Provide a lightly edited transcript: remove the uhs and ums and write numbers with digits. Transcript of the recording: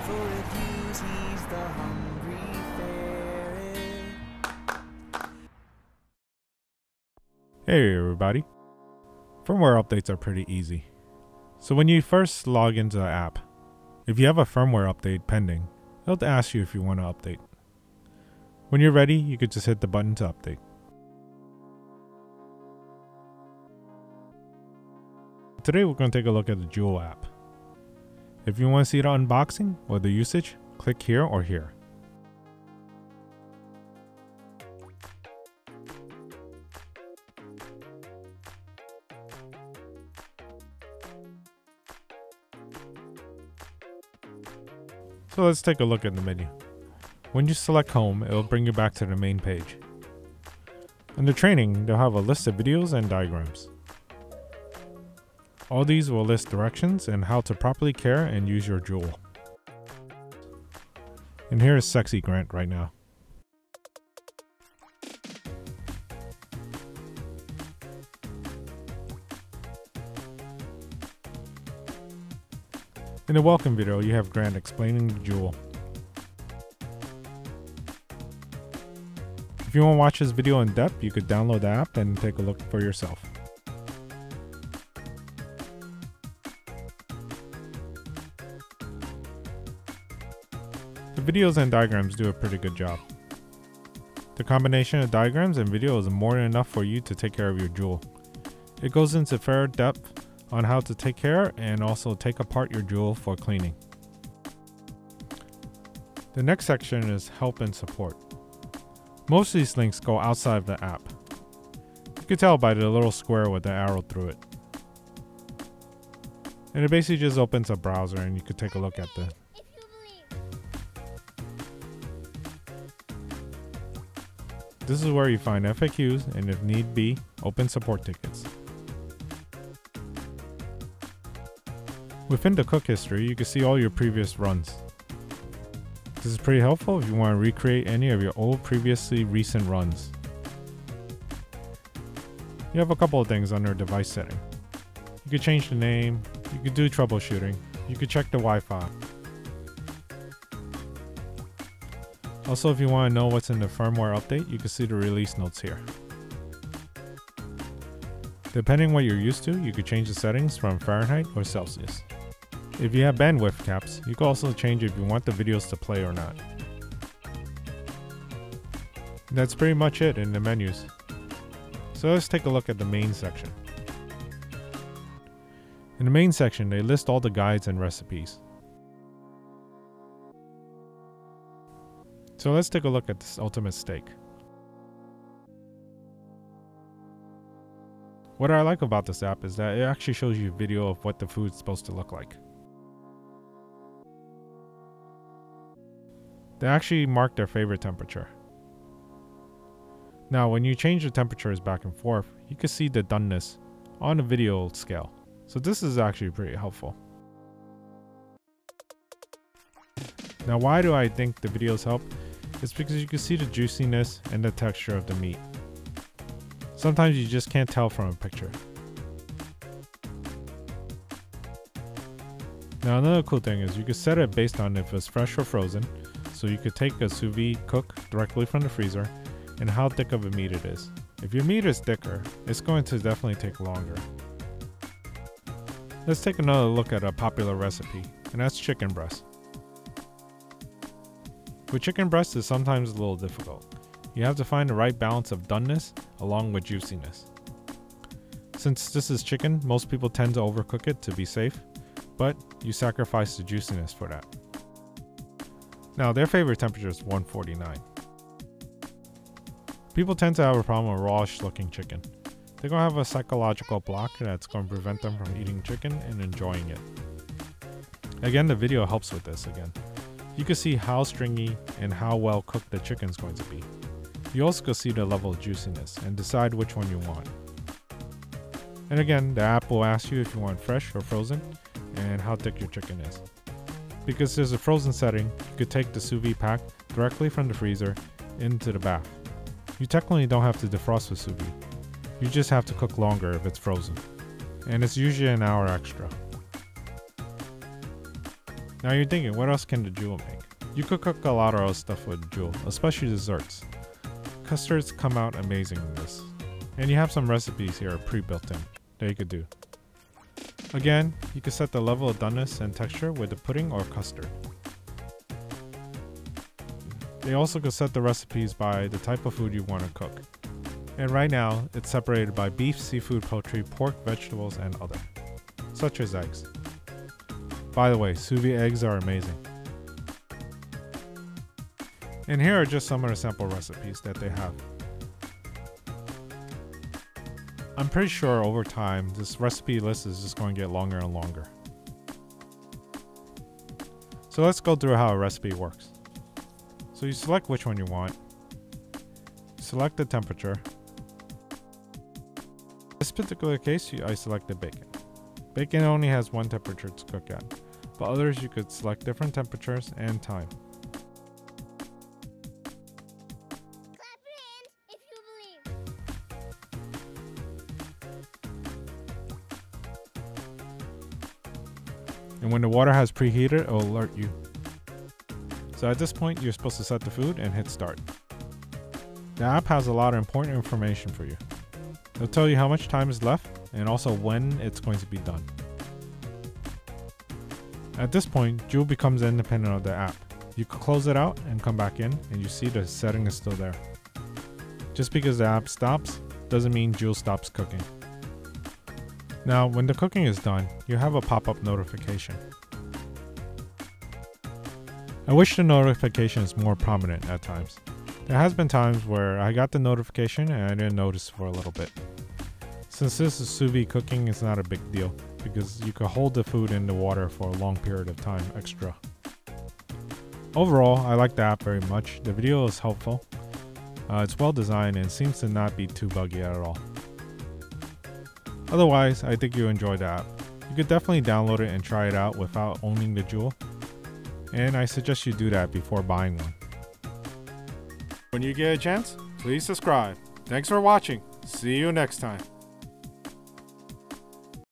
for reviews, he's the hungry ferret. Hey everybody. Firmware updates are pretty easy. So when you first log into the app, if you have a firmware update pending, it'll ask you if you want to update. When you're ready, you could just hit the button to update. Today we're going to take a look at the Joule app. If you want to see the unboxing or the usage, click here or here. So let's take a look at the menu. When you select home, it'll bring you back to the main page. Under training, they'll have a list of videos and diagrams. All these will list directions and how to properly care and use your Joule. And here is Sexy Grant right now. In the welcome video, you have Grant explaining the Joule. If you want to watch this video in depth, you could download the app and take a look for yourself. The videos and diagrams do a pretty good job. The combination of diagrams and video is more than enough for you to take care of your Joule. It goes into fair depth on how to take care and also take apart your Joule for cleaning. The next section is help and support. Most of these links go outside of the app. You can tell by the little square with the arrow through it. And it basically just opens a browser and you could take a look at the. This is where you find FAQs and if need be, open support tickets. Within the cook history, you can see all your previous runs. This is pretty helpful if you want to recreate any of your old previously recent runs. You have a couple of things under device setting. You could change the name, you could do troubleshooting, you could check the Wi-Fi. Also, if you want to know what's in the firmware update, you can see the release notes here. Depending what you're used to, you could change the settings from Fahrenheit or Celsius. If you have bandwidth caps, you can also change if you want the videos to play or not. That's pretty much it in the menus. So let's take a look at the main section. In the main section, they list all the guides and recipes. So let's take a look at this ultimate steak. What I like about this app is that it actually shows you a video of what the food's supposed to look like. They actually mark their favorite temperature. Now, when you change the temperatures back and forth, you can see the doneness on a video scale. So this is actually pretty helpful. Now, why do I think the videos help? It's because you can see the juiciness and the texture of the meat. Sometimes you just can't tell from a picture. Now, another cool thing is you can set it based on if it's fresh or frozen. So you could take a sous vide cook directly from the freezer and how thick of a meat it is. If your meat is thicker, it's going to definitely take longer. Let's take another look at a popular recipe, and that's chicken breast. With chicken breast, it's sometimes a little difficult. You have to find the right balance of doneness along with juiciness. Since this is chicken, most people tend to overcook it to be safe, but you sacrifice the juiciness for that. Now, their favorite temperature is 149. People tend to have a problem with rawish looking chicken. They're going to have a psychological block that's going to prevent them from eating chicken and enjoying it. Again, the video helps with this again. You can see how stringy and how well cooked the chicken is going to be. You also can see the level of juiciness and decide which one you want. And again, the app will ask you if you want fresh or frozen and how thick your chicken is. Because there's a frozen setting, you could take the sous vide pack directly from the freezer into the bath. You technically don't have to defrost the sous vide. You just have to cook longer if it's frozen. And it's usually an hour extra. Now you're thinking, what else can the Joule make? You could cook a lot of other stuff with Joule, especially desserts. Custards come out amazing in this. And you have some recipes here pre-built in that you could do. Again, you can set the level of doneness and texture with the pudding or custard. They also could set the recipes by the type of food you want to cook. And right now, it's separated by beef, seafood, poultry, pork, vegetables, and other, such as eggs. By the way, sous vide eggs are amazing. And here are just some of the sample recipes that they have. I'm pretty sure over time, this recipe list is just going to get longer and longer. So let's go through how a recipe works. So you select which one you want. Select the temperature. In this particular case, I selected bacon. Bacon only has one temperature to cook at, but others you could select different temperatures and time. Clap your hands if you believe. And when the water has preheated, it will alert you. So at this point, you're supposed to set the food and hit start. The app has a lot of important information for you. It'll tell you how much time is left and also when it's going to be done. At this point, Joule becomes independent of the app. You can close it out and come back in and you see the setting is still there. Just because the app stops doesn't mean Joule stops cooking. Now, when the cooking is done, you have a pop-up notification. I wish the notification is more prominent at times. There has been times where I got the notification and I didn't notice for a little bit. Since this is sous vide cooking, it's not a big deal because you can hold the food in the water for a long period of time extra. Overall, I like the app very much. The video is helpful. It's well designed and seems to not be too buggy at all. Otherwise, I think you enjoy the app. You could definitely download it and try it out without owning the Joule. And I suggest you do that before buying one. When you get a chance, please subscribe. Thanks for watching. See you next time.